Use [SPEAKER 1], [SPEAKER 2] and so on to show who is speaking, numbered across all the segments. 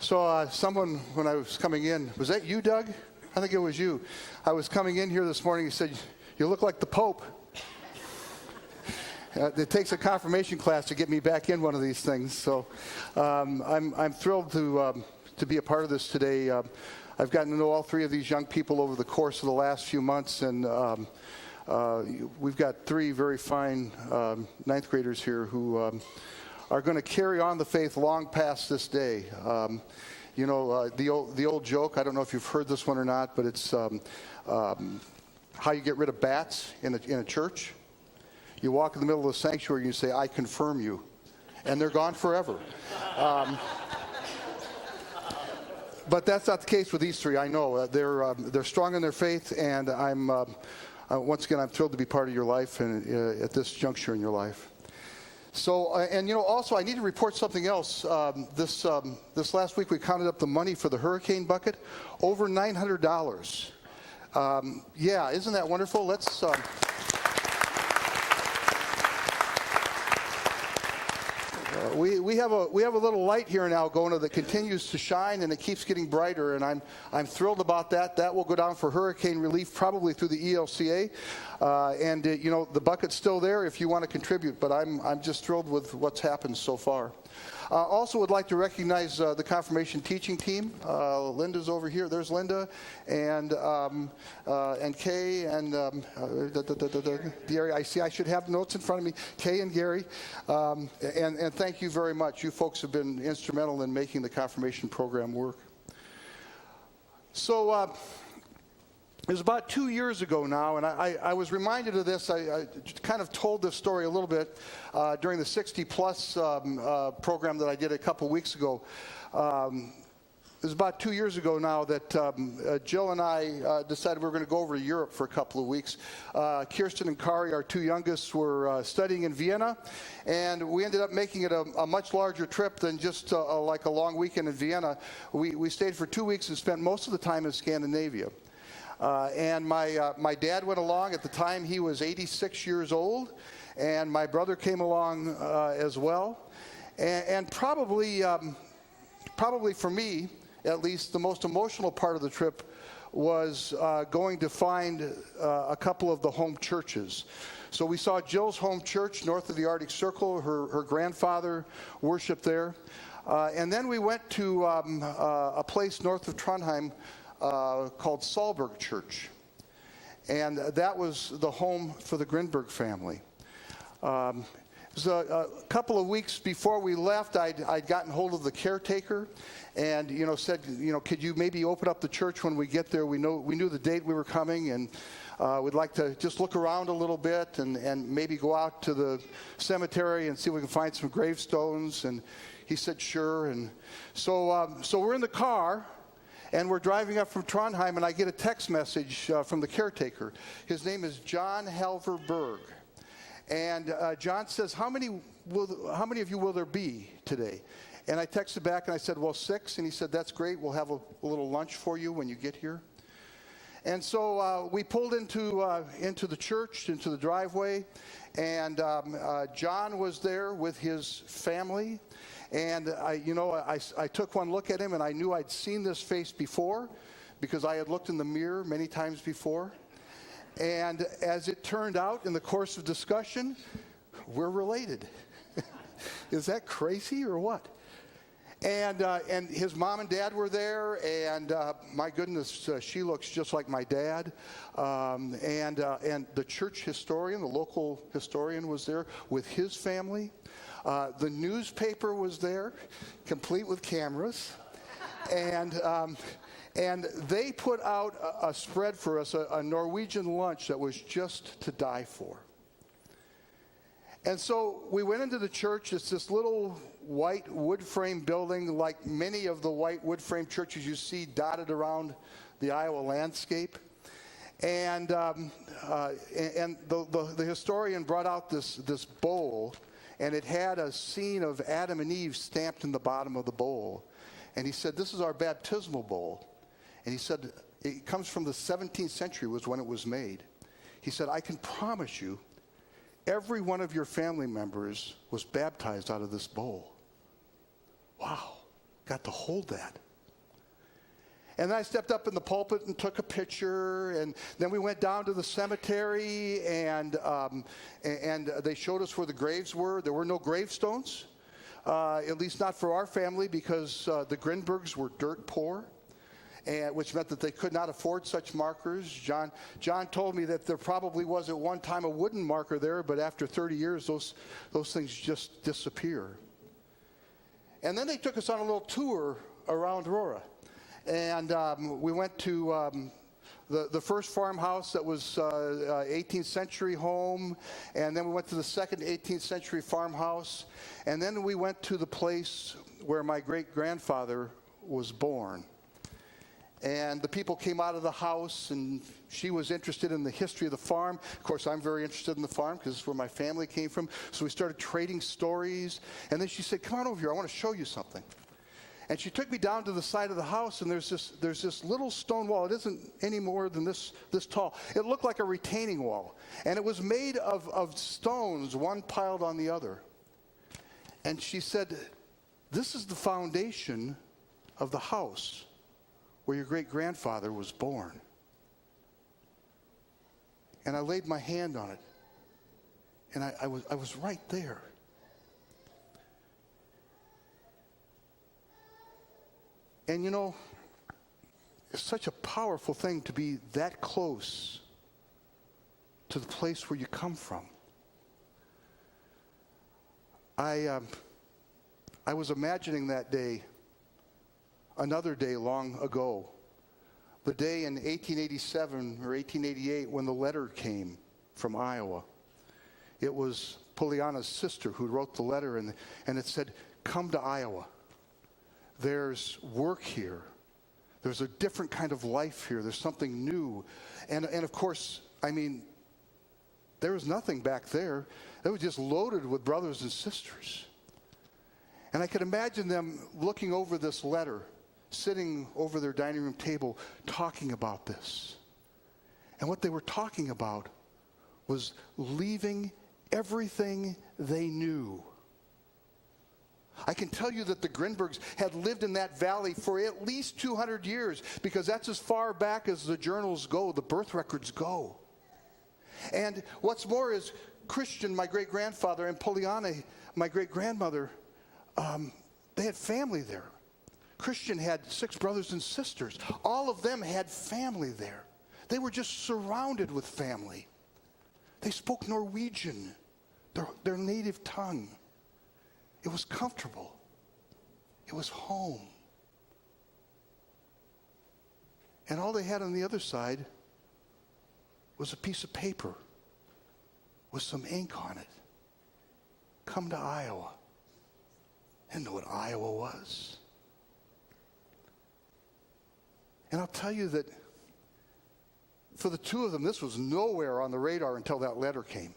[SPEAKER 1] So someone, when I was coming in, was that you, Doug? I think it was you. I was coming in here this morning, he said, "You look like the Pope." It takes a confirmation class to get me back in one of these things. So I'm thrilled to be a part of this today. I've gotten to know all three of these young people over the course of the last few months, and we've got three very fine ninth graders here who are going to carry on the faith long past this day. The old joke, I don't know if you've heard this one or not, but it's how you get rid of bats in a church. You walk in the middle of the sanctuary and you say, "I confirm you," and they're gone forever. But that's not the case with these three. I know they're strong in their faith, and once again, I'm thrilled to be part of your life and at this juncture in your life. So, also I need to report something else. This last week we counted up the money for the hurricane bucket, over $900. Yeah, isn't that wonderful? Let's. We have a little light here in Algona that continues to shine, and it keeps getting brighter, and I'm thrilled about that. That will go down for hurricane relief probably through the ELCA, and the bucket's still there if you want to contribute. But I'm just thrilled with what's happened so far. Also would like to recognize the confirmation teaching team. Linda's over here. There's Linda, and Kay, and Gary. I see I should have notes in front of me. Kay and Gary, and thank you very much. You folks have been instrumental in making the confirmation program work. So it was about 2 years ago now, and I was reminded of this. I kind of told this story a little bit during the 60 Plus program that I did a couple weeks ago. It was about 2 years ago now that Jill and I decided we were going to go over to Europe for a couple of weeks. Kirsten and Kari, our two youngest, were studying in Vienna, and we ended up making it a much larger trip than just like a long weekend in Vienna. We stayed for 2 weeks and spent most of the time in Scandinavia. And my dad went along. At the time, he was 86 years old, and my brother came along as well. And probably for me, at least, the most emotional part of the trip was going to find a couple of the home churches. So we saw Jill's home church north of the Arctic Circle. Her grandfather worshiped there. And then we went to a place north of Trondheim called Salberg Church, and that was the home for the Grindberg family. It was a couple of weeks before we left. I'd gotten hold of the caretaker, and said, could you maybe open up the church when we get there? We knew the date we were coming, and we'd like to just look around a little bit and maybe go out to the cemetery and see if we can find some gravestones. And he said sure. And so we're in the car. And we're driving up from Trondheim, and I get a text message from the caretaker. His name is John Halverberg. And John says, how many of you will there be today? And I texted back, and I said, well, 6. And he said, that's great. We'll have a little lunch for you when you get here. And so we pulled into the church, into the driveway, and John was there with his family. And I took one look at him, and I knew I'd seen this face before because I had looked in the mirror many times before. And as it turned out in the course of discussion, we're related. Is that crazy or what? And his mom and dad were there, and my goodness, she looks just like my dad. And the church historian, the local historian, was there with his family. The newspaper was there, complete with cameras, and they put out a spread for us, a Norwegian lunch that was just to die for. And so we went into the church. It's this little white wood frame building, like many of the white wood frame churches you see dotted around the Iowa landscape. And the historian brought out this bowl. And it had a scene of Adam and Eve stamped in the bottom of the bowl. And he said, this is our baptismal bowl. And he said, it comes from the 17th century was when it was made. He said, I can promise you, every one of your family members was baptized out of this bowl. Wow. got to hold that. And then I stepped up in the pulpit and took a picture, and then we went down to the cemetery, and they showed us where the graves were. There were no gravestones, at least not for our family, because the Grindbergs were dirt poor, which meant that they could not afford such markers. John told me that there probably was at one time a wooden marker there, but after 30 years, those things just disappear. And then they took us on a little tour around Aurora. And we went to the first farmhouse that was 18th century home, and then we went to the second 18th century farmhouse, and then we went to the place where my great-grandfather was born. And the people came out of the house, and she was interested in the history of the farm. Of course, I'm very interested in the farm because it's where my family came from. So we started trading stories, and then she said, "Come on over here, I want to show you something." And she took me down to the side of the house, and there's this little stone wall. It isn't any more than this tall. It looked like a retaining wall. And it was made of stones, one piled on the other. And she said, "This is the foundation of the house where your great-grandfather was born." And I laid my hand on it. And I was right there. And you know, it's such a powerful thing to be that close to the place where you come from. I was imagining that day, another day long ago, the day in 1887 or 1888 when the letter came from Iowa. It was Pollyanna's sister who wrote the letter, and it said, "Come to Iowa. There's work here. There's a different kind of life here. There's something new." And of course, I mean, there was nothing back there. It was just loaded with brothers and sisters. And I could imagine them looking over this letter, sitting over their dining room table, talking about this. And what they were talking about was leaving everything they knew. I can tell you that the Grindbergs had lived in that valley for at least 200 years, because that's as far back as the journals go, the birth records go. And what's more is Christian, my great-grandfather, and Pollyanna, my great-grandmother, they had family there. Christian had 6 brothers and sisters. All of them had family there. They were just surrounded with family. They spoke Norwegian, their native tongue. It was comfortable. It was home. And all they had on the other side was a piece of paper with some ink on it. Come to Iowa. I didn't know what Iowa was. And I'll tell you that for the two of them, this was nowhere on the radar until that letter came.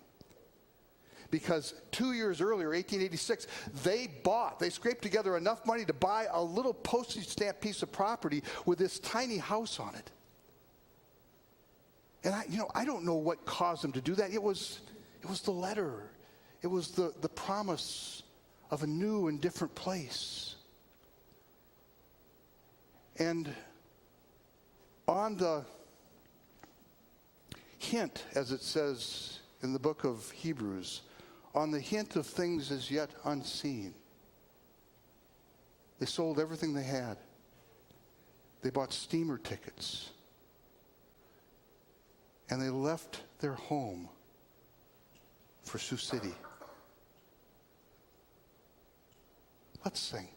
[SPEAKER 1] Because 2 years earlier, 1886, they scraped together enough money to buy a little postage stamp piece of property with this tiny house on it. And I don't know what caused them to do that. It was the letter. It was the promise of a new and different place. And on the hint, as it says in the book of Hebrews, on the hint of things as yet unseen, they sold everything they had. They bought steamer tickets. And they left their home for Sioux City. Let's sing.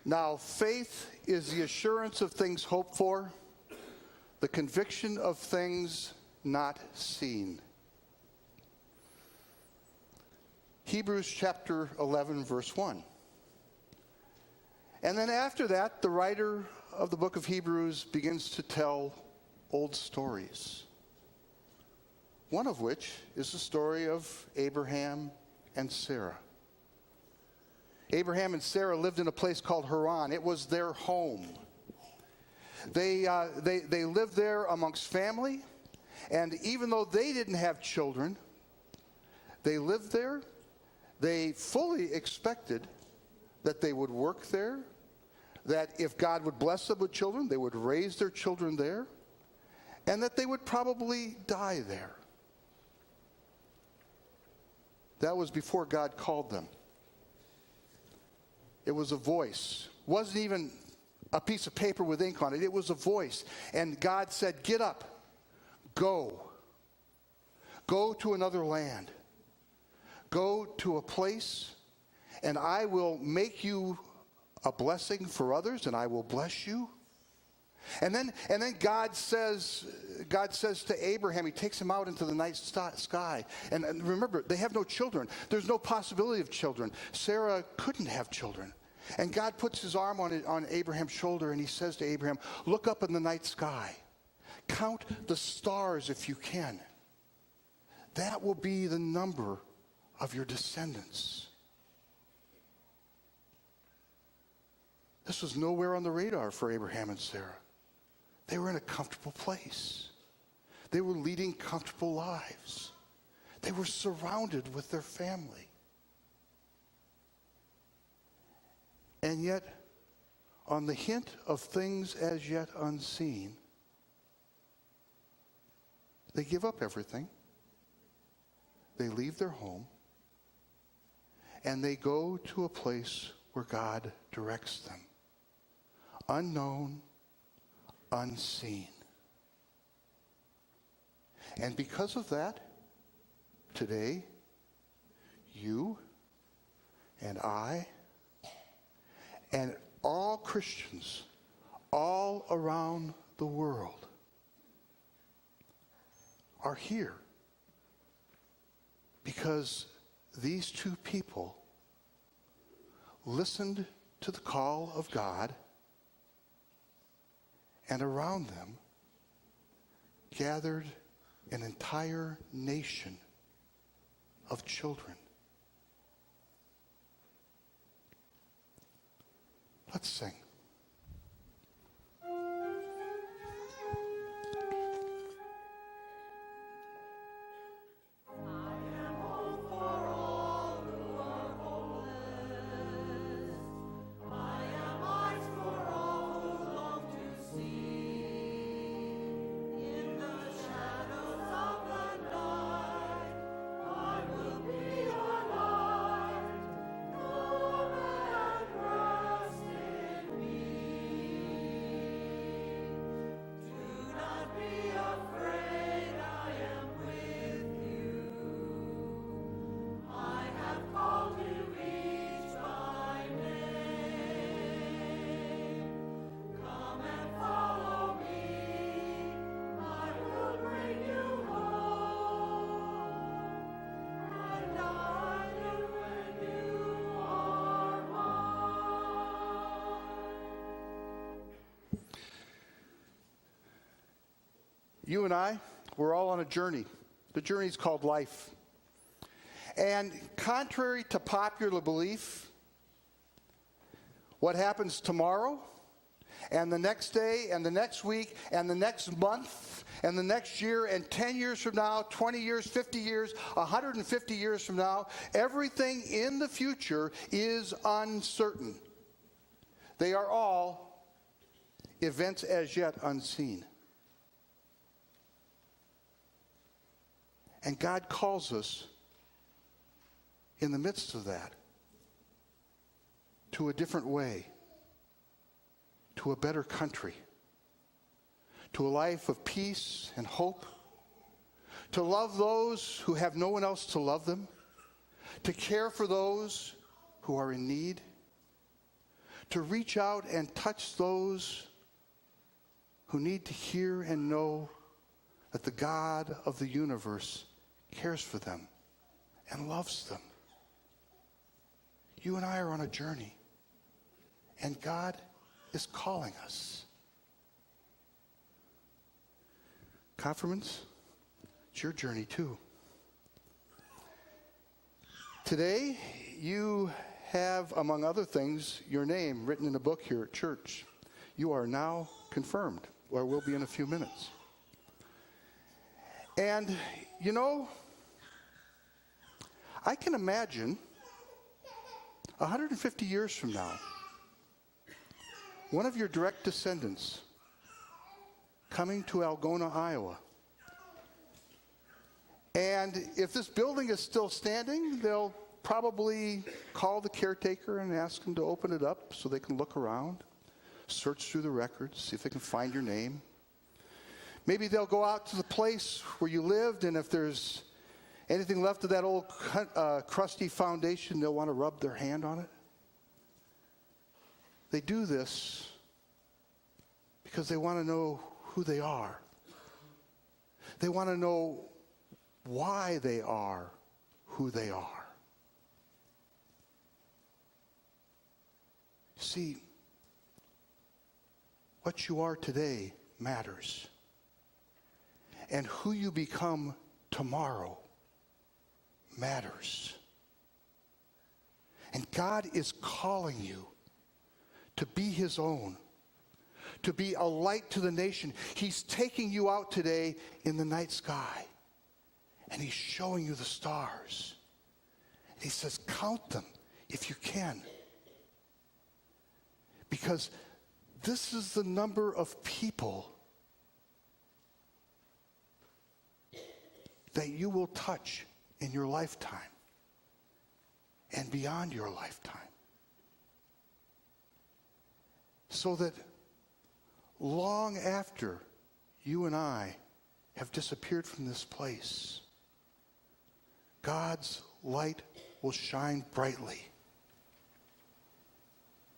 [SPEAKER 1] Now, faith is the assurance of things hoped for, the conviction of things not seen. Hebrews chapter 11, verse 1. And then after that, the writer of the book of Hebrews begins to tell old stories. One of which is the story of Abraham and Sarah. Abraham and Sarah lived in a place called Haran. It was their home. They lived there amongst family, and even though they didn't have children, they lived there. They fully expected that they would work there, that if God would bless them with children, they would raise their children there, and that they would probably die there. That was before God called them. It was a voice. It wasn't even a piece of paper with ink on it. It was a voice. And God said, get up, go. Go to another land. Go to a place, and I will make you a blessing for others, and I will bless you. And then God says to Abraham, he takes him out into the night sky. And remember, they have no children. There's no possibility of children. Sarah couldn't have children. And God puts his arm on Abraham's shoulder, and he says to Abraham, look up in the night sky. Count the stars if you can. That will be the number of your descendants. This was nowhere on the radar for Abraham and Sarah. They were in a comfortable place. They were leading comfortable lives. They were surrounded with their family. And yet, on the hint of things as yet unseen, they give up everything. They leave their home. And they go to a place where God directs them. Unknown, unseen. And because of that, today, you and I and all Christians all around the world are here because these two people listened to the call of God, and around them gathered an entire nation of children. Let's sing. You and I, we're all on a journey. The journey is called life. And contrary to popular belief, what happens tomorrow and the next day and the next week and the next month and the next year and 10 years from now, 20 years, 50 years, 150 years from now, everything in the future is uncertain. They are all events as yet unseen. And God calls us in the midst of that to a different way, to a better country, to a life of peace and hope, to love those who have no one else to love them, to care for those who are in need, to reach out and touch those who need to hear and know that the God of the universe cares for them and loves them. You and I are on a journey, and God is calling us. Confirmants, it's your journey too. Today, you have, among other things, your name written in a book here at church. You are now confirmed, or will be in a few minutes. And, you know, I can imagine 150 years from now, one of your direct descendants coming to Algona, Iowa. And if this building is still standing, they'll probably call the caretaker and ask them to open it up so they can look around, search through the records, see if they can find your name. Maybe they'll go out to the place where you lived, and if there's anything left of that old crusty foundation, they'll want to rub their hand on it. They do this because they want to know who they are. They want to know why they are who they are. See, what you are today matters. And who you become tomorrow matters. And God is calling you to be his own, to be a light to the nation. He's taking you out today in the night sky, and he's showing you the stars. And he says, count them if you can. Because this is the number of people that you will touch in your lifetime and beyond your lifetime. So that long after you and I have disappeared from this place, God's light will shine brightly,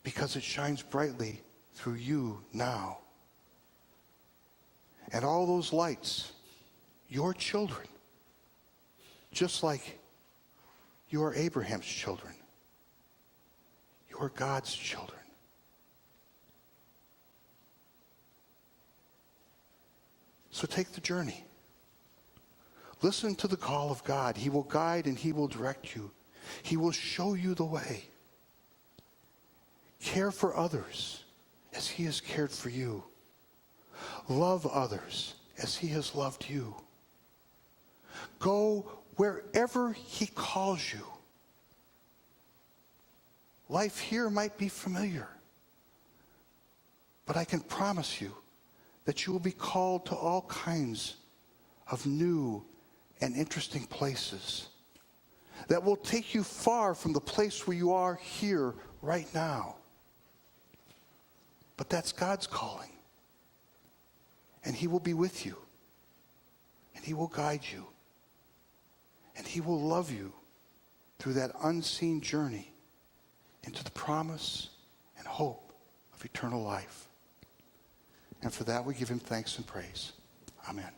[SPEAKER 1] because it shines brightly through you now. And all those lights, your children, just like you are Abraham's children, you are God's children. So take the journey. Listen to the call of God. He will guide and he will direct you. He will show you the way. Care for others as he has cared for you. Love others as he has loved you. Go wherever he calls you. Life here might be familiar, but I can promise you that you will be called to all kinds of new and interesting places that will take you far from the place where you are here right now. But that's God's calling. And he will be with you. And he will guide you. And he will love you through that unseen journey into the promise and hope of eternal life. And for that we give him thanks and praise. Amen.